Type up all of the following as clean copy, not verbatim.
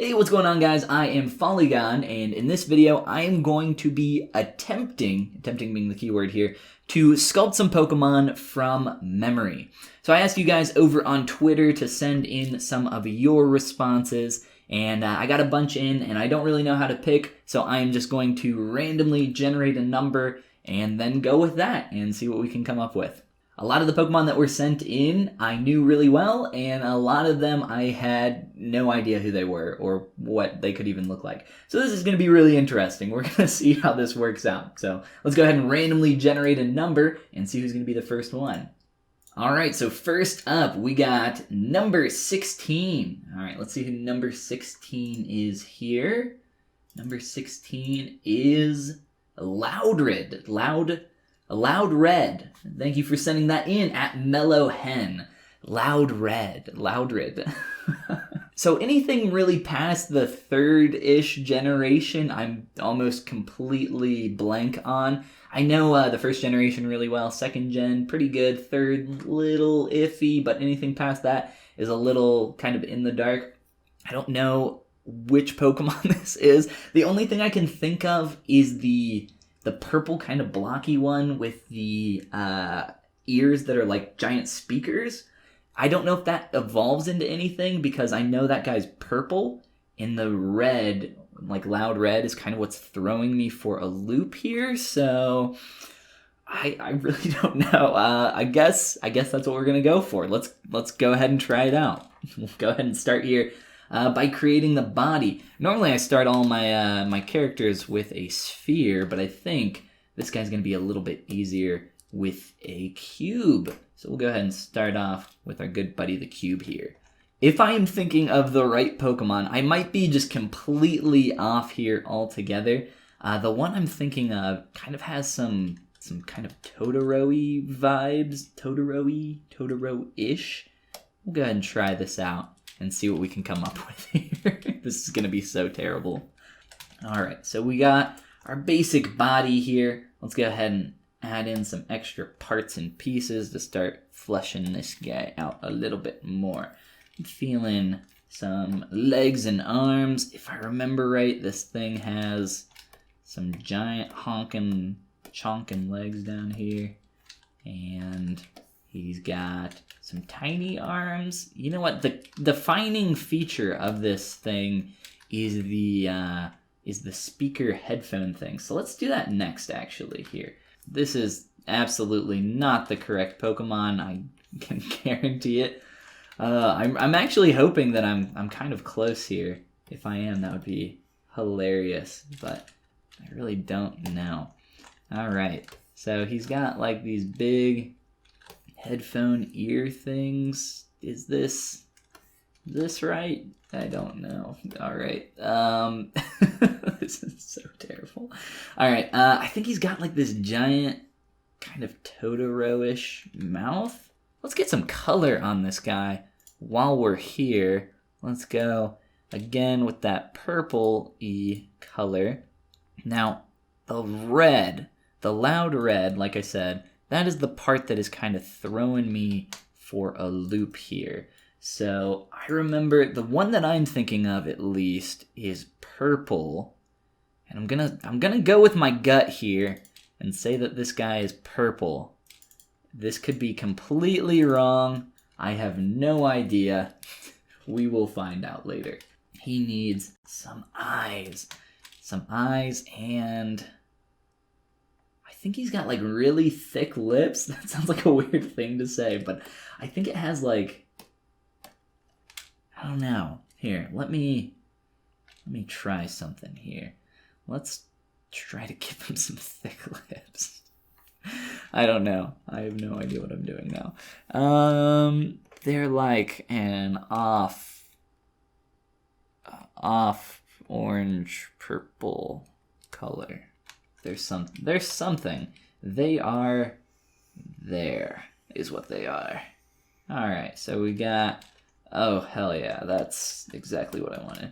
Hey, what's going on, guys? I am Polygon, and in this video, I am going to be attempting being the keyword here, to sculpt some Pokemon from memory. So I asked you guys over on Twitter to send in some of your responses, and I got a bunch in, and I don't really know how to pick, so I'm just going to randomly generate a number and then go with that and see what we can come up with. A lot of the Pokemon that were sent in, I knew really well, and a lot of them I had no idea who they were or what they could even look like. So this is going to be really interesting. We're going to see how this works out. So let's go ahead and randomly generate a number and see who's going to be the first one. All right, so first up, we got number 16. All right, let's see who number 16 is here. Number 16 is Loudred. Loudred. Thank you for sending that in at Mellow Hen. Loudred. So anything really past the third-ish generation, I'm almost completely blank on. I know the first generation really well, second gen, pretty good, third, little iffy, but anything past that is a little kind of in the dark. I don't know which Pokemon this is. The only thing I can think of is the purple kind of blocky one with the ears that are like giant speakers. I don't know if that evolves into anything because I know that guy's purple and the red, like loud red, is kind of what's throwing me for a loop here. So I really don't know. I guess that's what we're gonna go for. Let's go ahead and try it out. We'll go ahead and start here. By creating the body. Normally I start all my my characters with a sphere, but I think this guy's going to be a little bit easier with a cube. So we'll go ahead and start off with our good buddy the cube here. If I am thinking of the right Pokemon, I might be just completely off here altogether. The one I'm thinking of kind of has some kind of Totoro-y vibes. Totoro-ish. We'll go ahead and try this out and see what we can come up with here. This is going to be so terrible. All right, so we got our basic body here. Let's go ahead and add in some extra parts and pieces to start fleshing this guy out a little bit more. I'm feeling some legs and arms. If I remember right, this thing has some giant honking, chonking legs down here. And he's got some tiny arms. You know what? The defining feature of this thing is the speaker headphone thing. So let's do that next, actually, here. This is absolutely not the correct Pokemon. I can guarantee it. I'm actually hoping that I'm kind of close here. If I am, that would be hilarious. But I really don't know. All right. So he's got like these big headphone ear things. Is this right? I don't know. All right. This is so terrible. All right. I think he's got like this giant kind of Totoro-ish mouth. Let's get some color on this guy while we're here. Let's go again with that purple-y color. Now, the red, the loud red, like I said, that is the part that is kind of throwing me for a loop here. So I remember the one that I'm thinking of at least is purple. And I'm gonna go with my gut here and say that this guy is purple. This could be completely wrong. I have no idea. We will find out later. He needs some eyes. Some eyes, and I think he's got like really thick lips. That sounds like a weird thing to say, but I think it has like, I don't know. Here, let me try something here. Let's try to give him some thick lips. I don't know. I have no idea what I'm doing now. They're like an off orange purple color. There's something. They are there, is what they are. Alright, so we got, oh hell yeah, that's exactly what I wanted.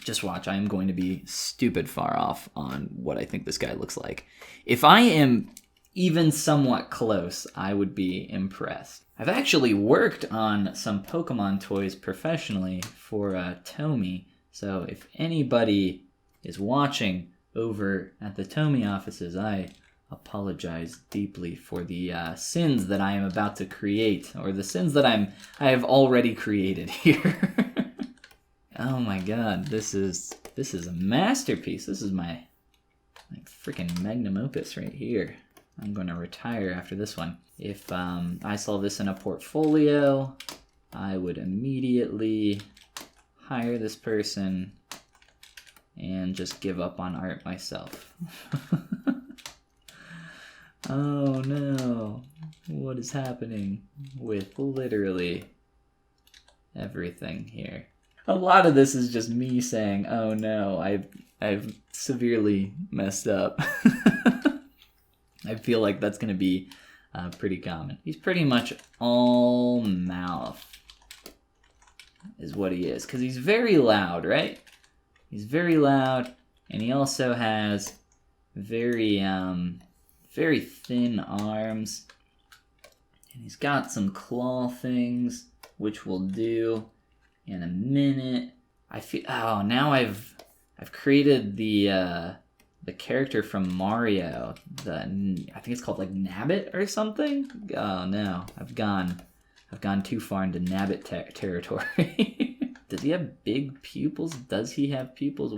Just watch, I am going to be stupid far off on what I think this guy looks like. If I am even somewhat close, I would be impressed. I've actually worked on some Pokemon toys professionally for Tomy. So if anybody is watching over at the Tomy offices, I apologize deeply for the sins that I am about to create, or the sins that I have already created here. Oh my god, this is a masterpiece. This is my freaking magnum opus right here. I'm going to retire after this one. If I saw this in a portfolio, I would immediately hire this person and just give up on art myself. Oh no, what is happening with literally everything here? A lot of this is just me saying, oh no, I've severely messed up. I feel like that's going to be pretty common. He's pretty much all mouth is what he is, because he's very loud, right? He's very loud, and he also has very thin arms, and he's got some claw things, which we'll do in a minute. I feel now I've created the character from Mario. I think it's called like Nabbit or something. Oh no, I've gone too far into Nabbit territory. Does he have big pupils? Does he have pupils?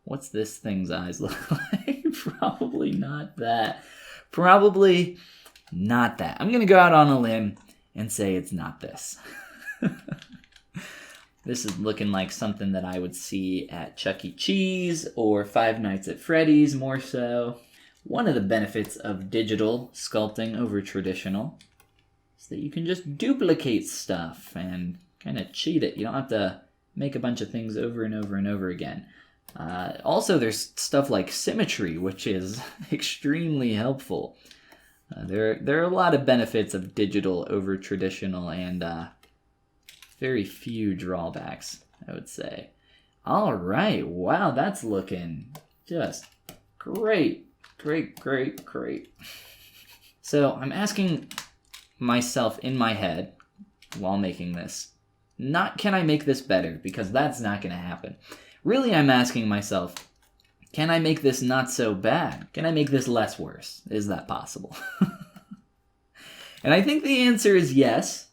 What's this thing's eyes look like? Probably not that. Probably not that. I'm gonna go out on a limb and say it's not this. This is looking like something that I would see at Chuck E. Cheese or Five Nights at Freddy's, more so. One of the benefits of digital sculpting over traditional is that you can just duplicate stuff and kind of cheat it. You don't have to make a bunch of things over and over and over again. Also, there's stuff like symmetry, which is extremely helpful. There are a lot of benefits of digital over traditional, and very few drawbacks, I would say. All right, wow, that's looking just great. So I'm asking myself in my head while making this, not can I make this better, because that's not going to happen. Really, I'm asking myself, can I make this not so bad? Can I make this less worse? Is that possible? And I think the answer is yes.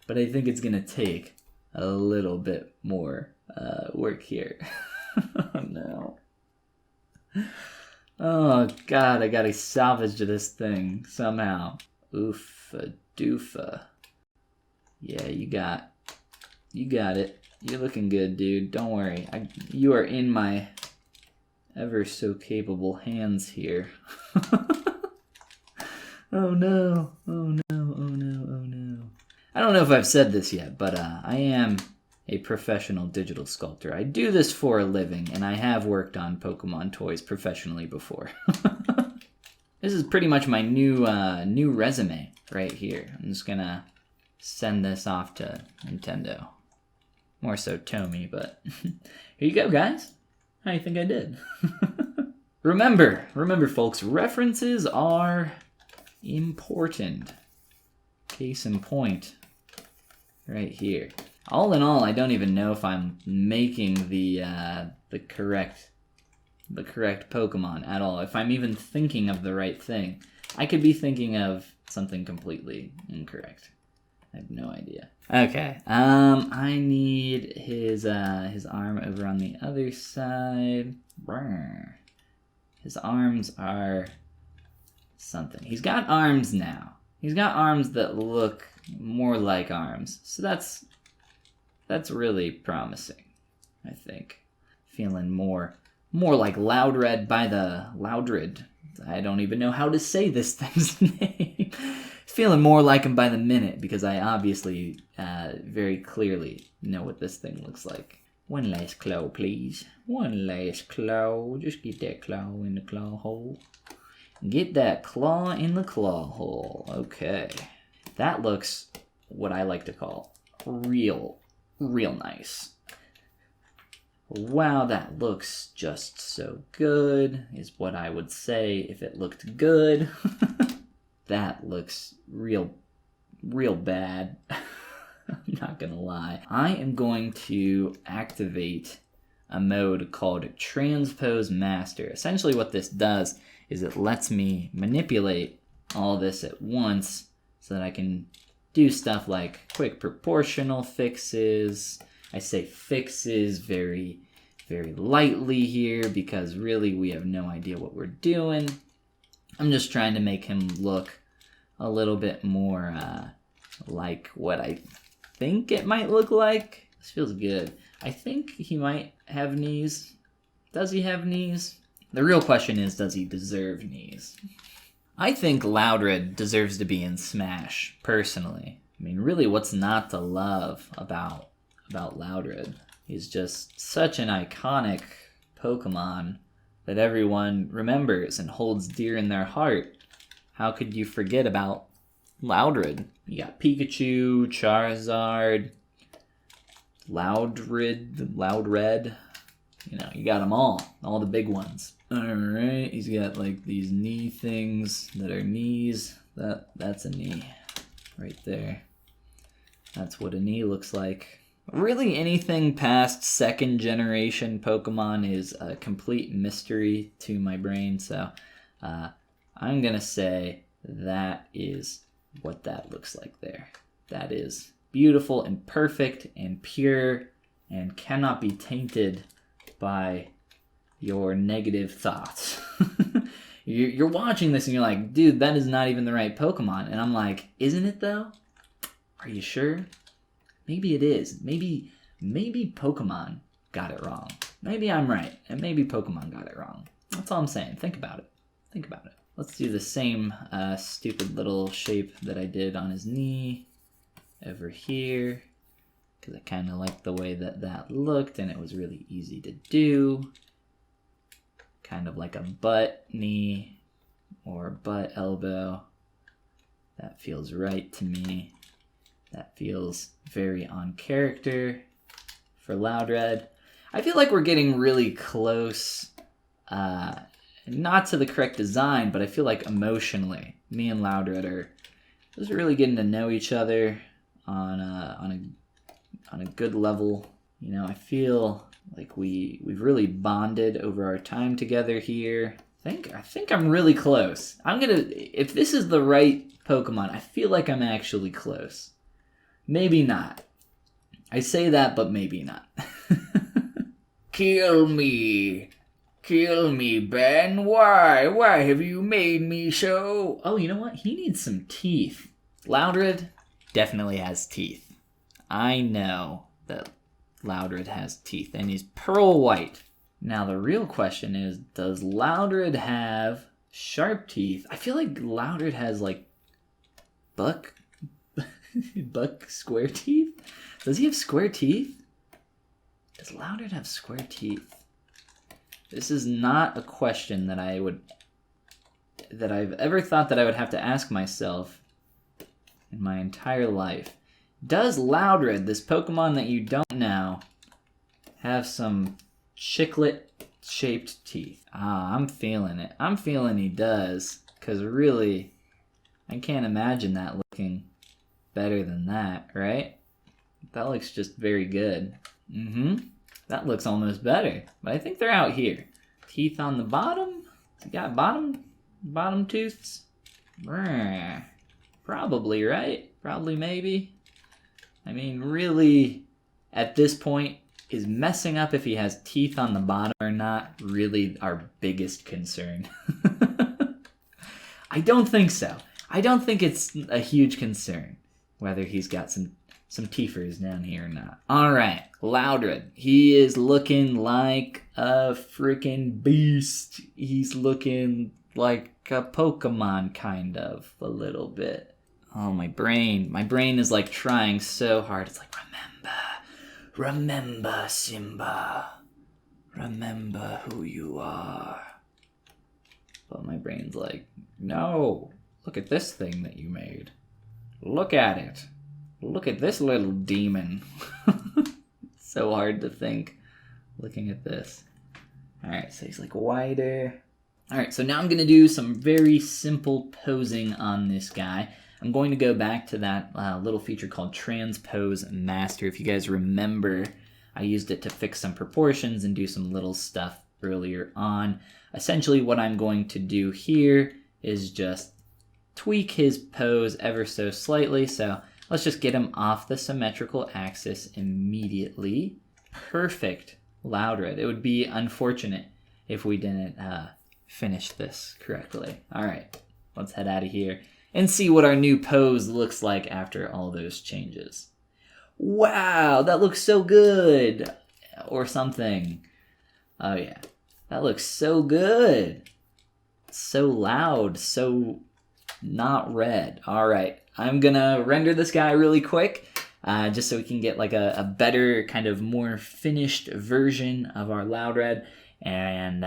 But I think it's going to take a little bit more work here. Oh, no. Oh, God, I got to salvage this thing somehow. Oofa doofa. Yeah, you got it. You're looking good, dude. Don't worry. You are in my ever so capable hands here. Oh, no. Oh, no. Oh, no. Oh, no. I don't know if I've said this yet, but I am a professional digital sculptor. I do this for a living, and I have worked on Pokemon toys professionally before. This is pretty much my new resume right here. I'm just gonna send this off to Nintendo. More so Tomy, but here you go, guys. How do you think I did? Remember, folks, references are important. Case in point, right here. All in all, I don't even know if I'm making the correct Pokemon at all. If I'm even thinking of the right thing. I could be thinking of something completely incorrect. I have no idea. Okay. I need his arm over on the other side. Brr. His arms are something. He's got arms now. He's got arms that look more like arms. So that's really promising, I think. Feeling more like Loudred by the Loudred. I don't even know how to say this thing's name. Feeling more like him by the minute, because I obviously very clearly know what this thing looks like. One last claw, please. One last claw. Just get that claw in the claw hole. Get that claw in the claw hole. Okay. That looks what I like to call real nice. Wow, that looks just so good, is what I would say if it looked good. That looks real bad. I'm not gonna lie. I am going to activate a mode called Transpose Master. Essentially what this does is it lets me manipulate all this at once so that I can do stuff like quick proportional fixes. I say fixes very, very lightly here because really we have no idea what we're doing. I'm just trying to make him look a little bit more like what I think it might look like. This feels good. I think he might have knees. Does he have knees? The real question is, does he deserve knees? I think Loudred deserves to be in Smash, personally. I mean, really, what's not to love about Loudred? He's just such an iconic Pokemon that everyone remembers and holds dear in their heart. How could you forget about Loudred? You got Pikachu, Charizard, Loudred. You know, you got them all the big ones. Alright, he's got like these knee things that are knees. That's a knee right there. That's what a knee looks like. Really, anything past second generation Pokemon is a complete mystery to my brain, so I'm gonna say that is what that looks like there. That is beautiful and perfect and pure and cannot be tainted by your negative thoughts. You're watching this and you're like, dude, that is not even the right Pokemon. And I'm like, isn't it though? Are you sure? Maybe it is. Maybe Pokemon got it wrong. Maybe I'm right, and maybe Pokemon got it wrong. That's all I'm saying. Think about it. Think about it. Let's do the same stupid little shape that I did on his knee over here, because I kind of like the way that looked, and it was really easy to do. Kind of like a butt knee or a butt elbow. That feels right to me. That feels very on character for Loudred. I feel like we're getting really close, not to the correct design, but I feel like emotionally, me and Loudred are just really getting to know each other on a good level. You know, I feel like we've really bonded over our time together here. I think I'm really close. If this is the right Pokemon, I feel like I'm actually close. Maybe not. I say that, but maybe not. Kill me, Ben. Why have you made me so? Oh, you know what? He needs some teeth. Loudred definitely has teeth. I know that Loudred has teeth, and he's pearl white. Now, the real question is, does Loudred have sharp teeth? I feel like Loudred has, like, buck square teeth? Does he have square teeth? Does Loudred have square teeth? This is not a question that I've ever thought that I would have to ask myself in my entire life. Does Loudred, this Pokemon that you don't know, have some chiclet-shaped teeth? Ah, I'm feeling it. I'm feeling he does, because really, I can't imagine that looking better than that, right? That looks just very good. That looks almost better, but I think they're out here. Teeth on the bottom? You got bottom tooths? Probably, right? Probably, maybe. I mean, really, at this point, is messing up if he has teeth on the bottom or not really our biggest concern? I don't think so. I don't think it's a huge concern whether he's got some teethers down here or not. Alright, Loudred. He is looking like a freaking beast. He's looking like a Pokemon, kind of, a little bit. Oh, my brain is like trying so hard. It's like, remember, Simba. Remember who you are. But my brain's like, no, look at this thing that you made. Look at it. Look at this little demon. It's so hard to think looking at this. Alright, so he's like wider. Alright, so now I'm going to do some very simple posing on this guy. I'm going to go back to that little feature called Transpose Master. If you guys remember I used it to fix some proportions and do some little stuff earlier on. Essentially what I'm going to do here is just tweak his pose ever so slightly. So let's just get him off the symmetrical axis immediately. Perfect, Loudred. It would be unfortunate if we didn't finish this correctly. All right, let's head out of here and see what our new pose looks like after all those changes. Wow, that looks so good. Or something. Oh yeah, that looks so good. So loud, so not red. All right, I'm gonna render this guy really quick just so we can get like a better, kind of more finished version of our Loudred. And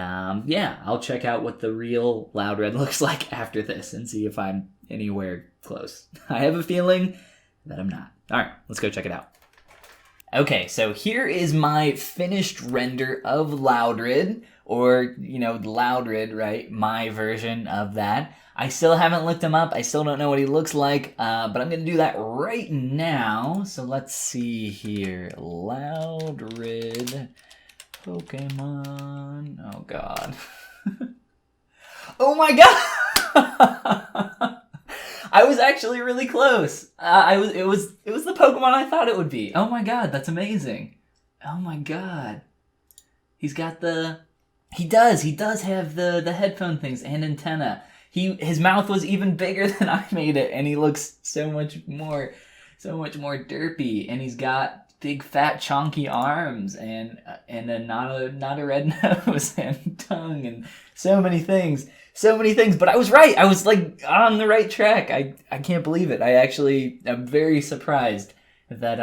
yeah, I'll check out what the real Loudred looks like after this and see if I'm anywhere close. I have a feeling that I'm not. All right, let's go check it out. Okay, so here is my finished render of Loudred, or, you know, Loudred, right? My version of that. I still haven't looked him up. I still don't know what he looks like, but I'm going to do that right now. So let's see here. Loudred Pokemon. Oh, God. Oh, my God! I was actually really close. It was the Pokemon I thought it would be. Oh my god, that's amazing. Oh my god. He does have the headphone things and antenna. His mouth was even bigger than I made it, and he looks so much more derpy, and he's got big fat chonky arms and a not a red nose and tongue and so many things. But I was right. I was like on the right track. I can't believe it. I'm very surprised that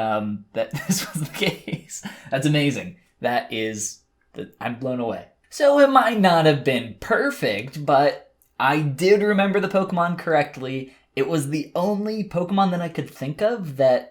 that this was the case. That's amazing. I'm blown away. So it might not have been perfect, but I did remember the Pokemon correctly. It was the only Pokemon that I could think of that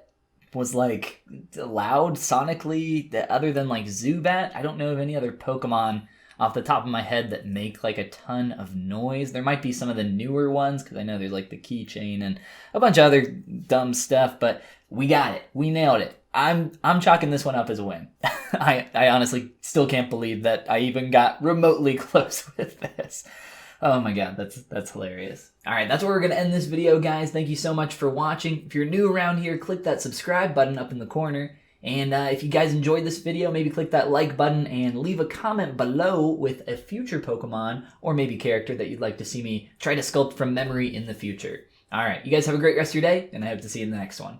was like loud sonically, other than like Zubat. I don't know of any other Pokemon off the top of my head that make like a ton of noise. There might be some of the newer ones, because I know there's like the keychain and a bunch of other dumb stuff, but we got it. We nailed it. I'm chalking this one up as a win. I honestly still can't believe that I even got remotely close with this. Oh my god, that's hilarious. All right, that's where we're going to end this video, guys. Thank you so much for watching. If you're new around here, click that subscribe button up in the corner. And if you guys enjoyed this video, maybe click that like button and leave a comment below with a future Pokemon or maybe character that you'd like to see me try to sculpt from memory in the future. All right, you guys have a great rest of your day, and I hope to see you in the next one.